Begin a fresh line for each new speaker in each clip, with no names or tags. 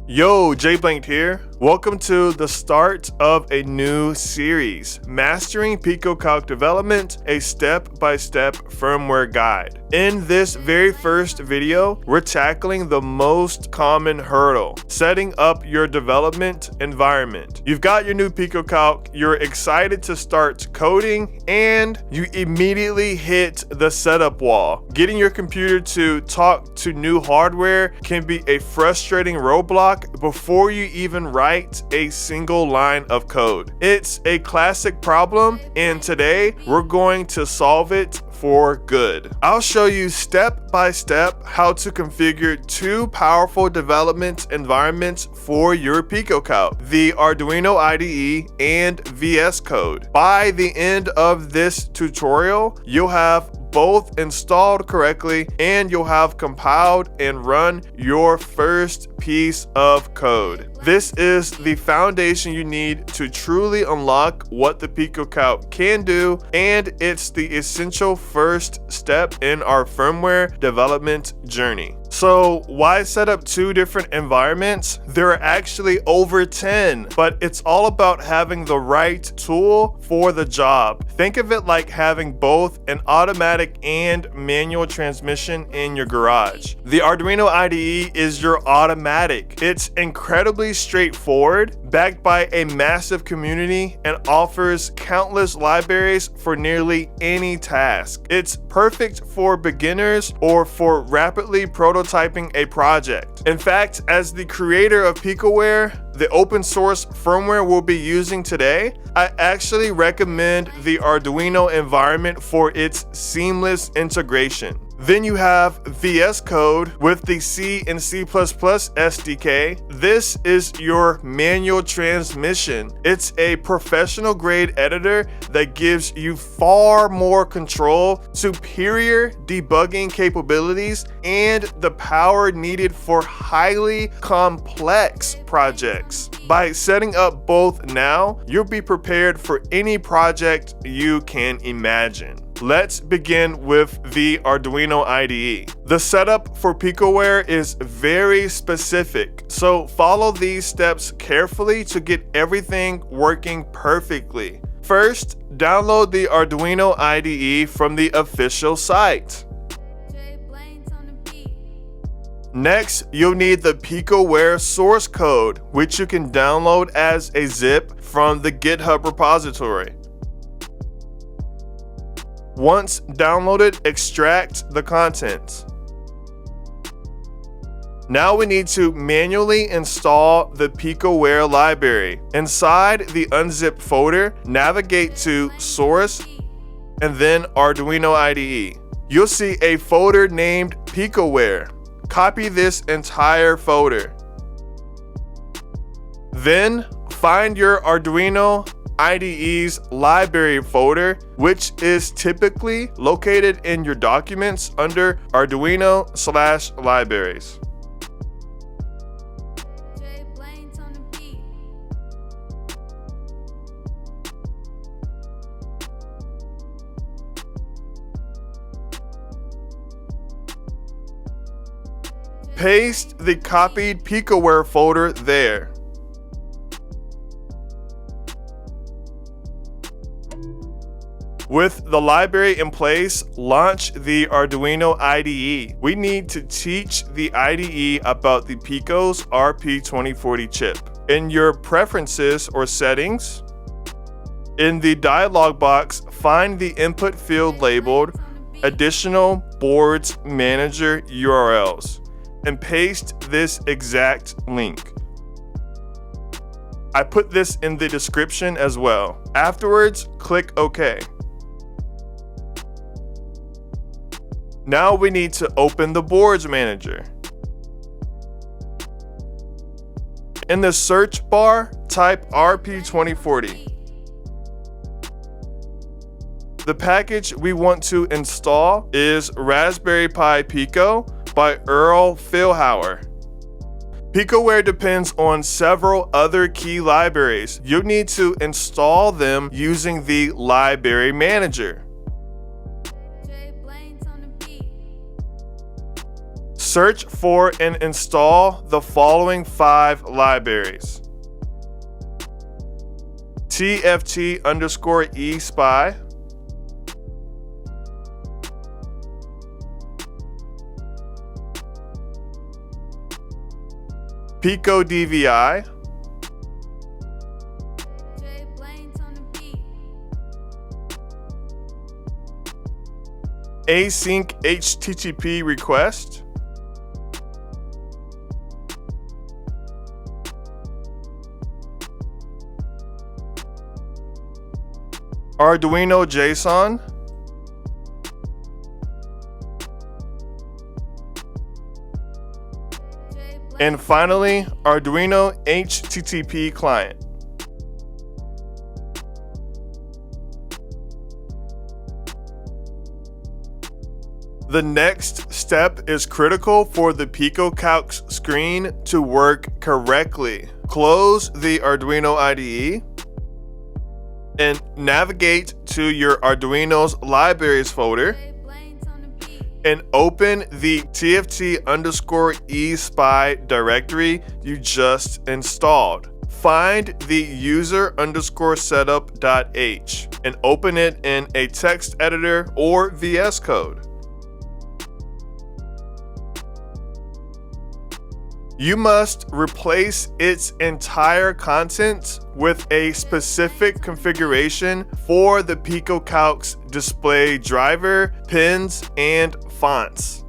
Yo, JBlanked here. Welcome to the start of a new series, Mastering PicoCalc Development, a step-by-step firmware guide. In this very first video, we're tackling the most common hurdle, setting up your development environment. You've got your new PicoCalc, you're excited to start coding, and you immediately hit the setup wall. Getting your computer to talk to new hardware can be a frustrating roadblock before you even write a single line of code. It's a classic problem, and today we're going to solve it for good. I'll show you step by step how to configure two powerful development environments for your PicoCalc, the Arduino IDE and VS Code. By the end of this tutorial, you'll have both installed correctly and you'll have compiled and run your first piece of code. This is the foundation you need to truly unlock what the PicoCalc can do, and it's the essential first step in our firmware development journey. So why set up two different environments? There are actually over 10, but it's all about having the right tool for the job. Think of it like having both an automatic and manual transmission in your garage. The Arduino IDE is your automatic. It's incredibly straightforward, backed by a massive community, and offers countless libraries for nearly any task. It's perfect for beginners or for rapidly prototyping a project. In fact, as the creator of PicoWare, the open source firmware we'll be using today, I actually recommend the Arduino environment for its seamless integration. Then you have VS Code with the C and C++ SDK. This is your manual transmission. It's a professional grade editor that gives you far more control, superior debugging capabilities, and the power needed for highly complex projects. By setting up both now, you'll be prepared for any project you can imagine. Let's begin with the Arduino IDE. The setup for PicoWare is very specific, so follow these steps carefully to get everything working perfectly. First, download the Arduino IDE from the official site. Next, you'll need the PicoWare source code, which you can download as a zip from the GitHub repository. Once downloaded, extract the contents. Now we need to manually install the PicoWare library. Inside the unzipped folder, navigate to Source and then Arduino IDE. You'll see a folder named PicoWare. Copy this entire folder. Then find your Arduino IDE's library folder, which is typically located in your documents under Arduino/libraries. Paste the copied PicoWare folder there. With the library in place, launch the Arduino IDE. We need to teach the IDE about the Pico's RP2040 chip. In your preferences or settings, in the dialog box, find the input field labeled Additional Boards Manager URLs and paste this exact link. I put this in the description as well. Afterwards, click OK. Now we need to open the Boards Manager. In the search bar, type RP2040. The package we want to install is raspberrypi Pico by Earl Philhauer. PicoWare depends on several other key libraries. You'll need to install them using the library manager. Search for and install the following 5 libraries: TFT_eSpy, Pico DVI,
JBlanked on the beat.
Async HTTP request, Arduino JSON, and finally, Arduino HTTP client. The next step is critical for the PicoCalc screen to work correctly. Close the Arduino IDE and navigate to your Arduino's libraries folder and open the TFT_eSpy directory you just installed. Find the user_setup.h and open it in a text editor or VS Code. You must replace its entire content with a specific configuration for the PicoCalc's display driver, pins, and fonts.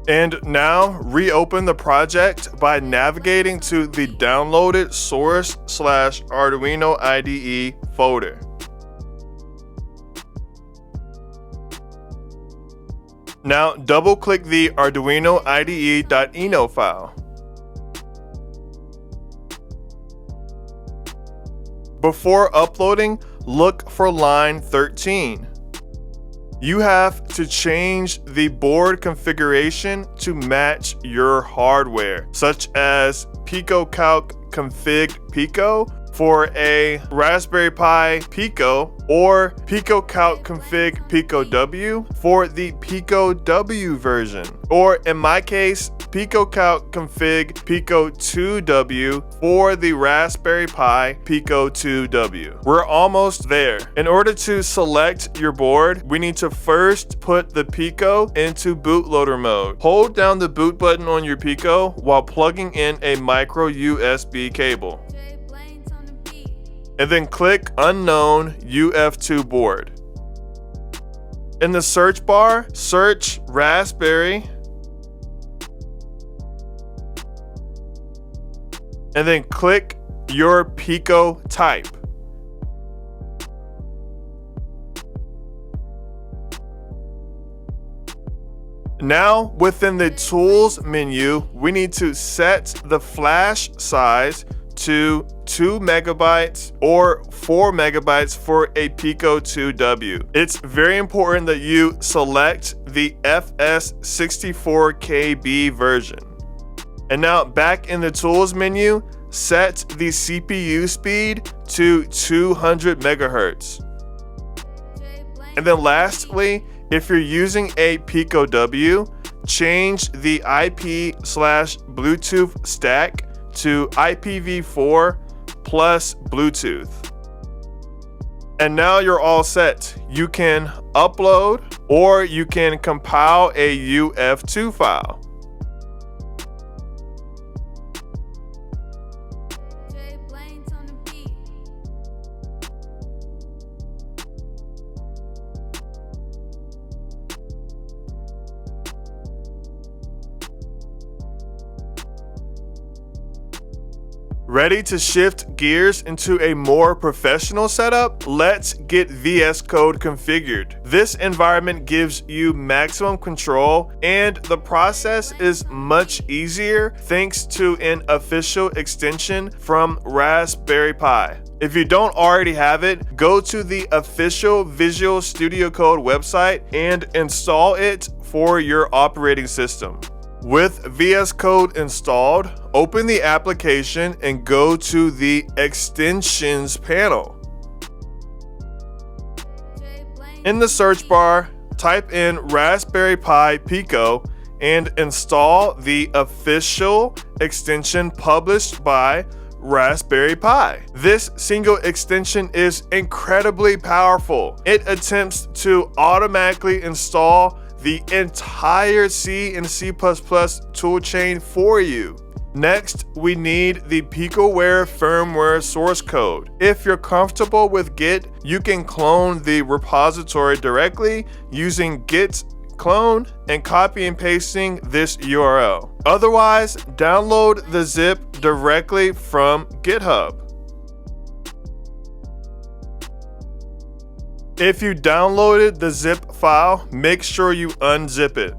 And now reopen the project by navigating to the downloaded source/Arduino IDE folder. Now double-click the Arduino IDE.eno file. Before uploading, look for line 13. You have to change the board configuration to match your hardware, such as PicoCalc config Pico for a Raspberry Pi Pico, or PicoCalc config Pico W for the Pico W version, or in my case, PicoCalc config Pico 2W for the Raspberry Pi Pico 2W. We're almost there. In order to select your board, we need to first put the Pico into bootloader mode. Hold down the boot button on your Pico while plugging in a micro USB cable. And then click Unknown UF2 board. In the search bar, search Raspberry, and then click your Pico type. Now, within the Tools menu, we need to set the flash size to 2 megabytes or 4 megabytes for a Pico 2W. It's very important that you select the FS64KB version. And now back in the Tools menu, set the CPU speed to 200 megahertz. And then lastly, if you're using a Pico W, change the IP/Bluetooth stack to IPv4 plus Bluetooth. And now you're all set. You can upload or you can compile a UF2 file. Ready to shift gears into a more professional setup? Let's get VS Code configured. This environment gives you maximum control, and the process is much easier thanks to an official extension from Raspberry Pi. If you don't already have it, go to the official Visual Studio Code website and install it for your operating system. With VS Code installed, open the application and go to the Extensions panel. In the search bar, type in Raspberry Pi Pico and install the official extension published by Raspberry Pi. This single extension is incredibly powerful. It attempts to automatically install the entire C and C++ toolchain for you. Next, we need the PicoWare firmware source code. If you're comfortable with Git, you can clone the repository directly using git clone and copy and pasting this URL. Otherwise, download the zip directly from GitHub. If you downloaded the zip file, make sure you unzip it.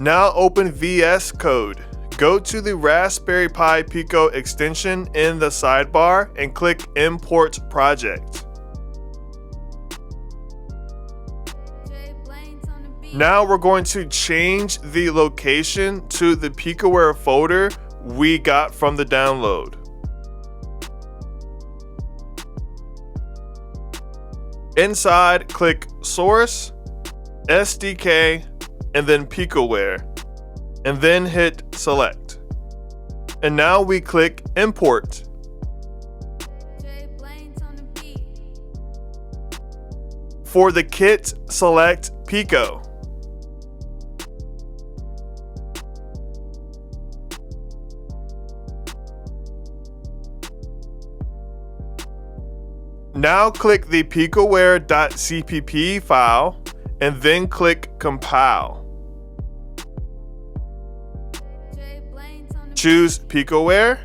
Now open VS Code. Go to the Raspberry Pi Pico extension in the sidebar and click Import Project. Now we're going to change the location to the PicoWare folder we got from the download. Inside, click Source, SDK, and then PicoWare, and then hit Select. And now we click Import. For the kit, select Pico. Now click the picoware.cpp file and then click Compile. Choose PicoWare.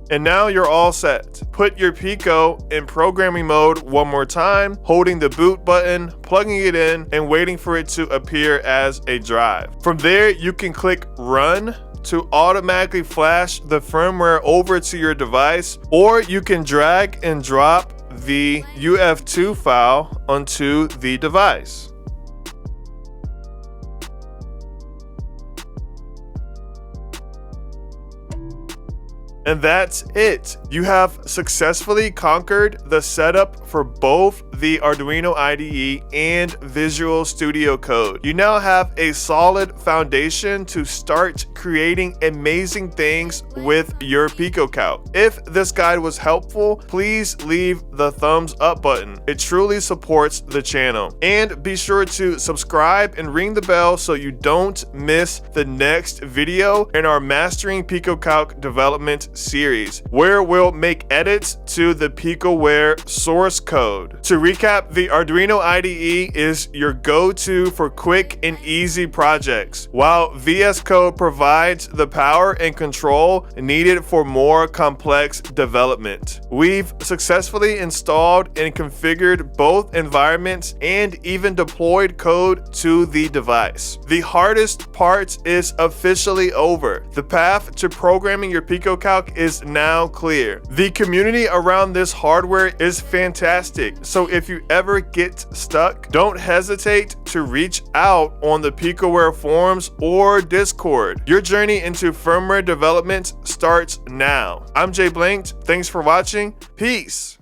And now you're all set. Put your Pico in programming mode one more time, holding the boot button, plugging it in, and waiting for it to appear as a drive. From there, you can click Run to automatically flash the firmware over to your device, or you can drag and drop the UF2 file onto the device. And that's it. You have successfully conquered the setup for both the Arduino IDE and Visual Studio Code. You now have a solid foundation to start creating amazing things with your PicoCalc. If this guide was helpful, please leave the thumbs up button. It truly supports the channel. And be sure to subscribe and ring the bell so you don't miss the next video in our Mastering PicoCalc development series, where we'll make edits to the PicoWare source code. To recap, the Arduino IDE is your go-to for quick and easy projects, while VS Code provides the power and control needed for more complex development. We've successfully installed and configured both environments and even deployed code to the device. The hardest part is officially over. The path to programming your PicoCalc is now clear. The community around this hardware is fantastic, so if you ever get stuck, don't hesitate to reach out on the PicoWare forums or Discord. Your journey into firmware development starts now. I'm JBlanked. Thanks for watching. Peace.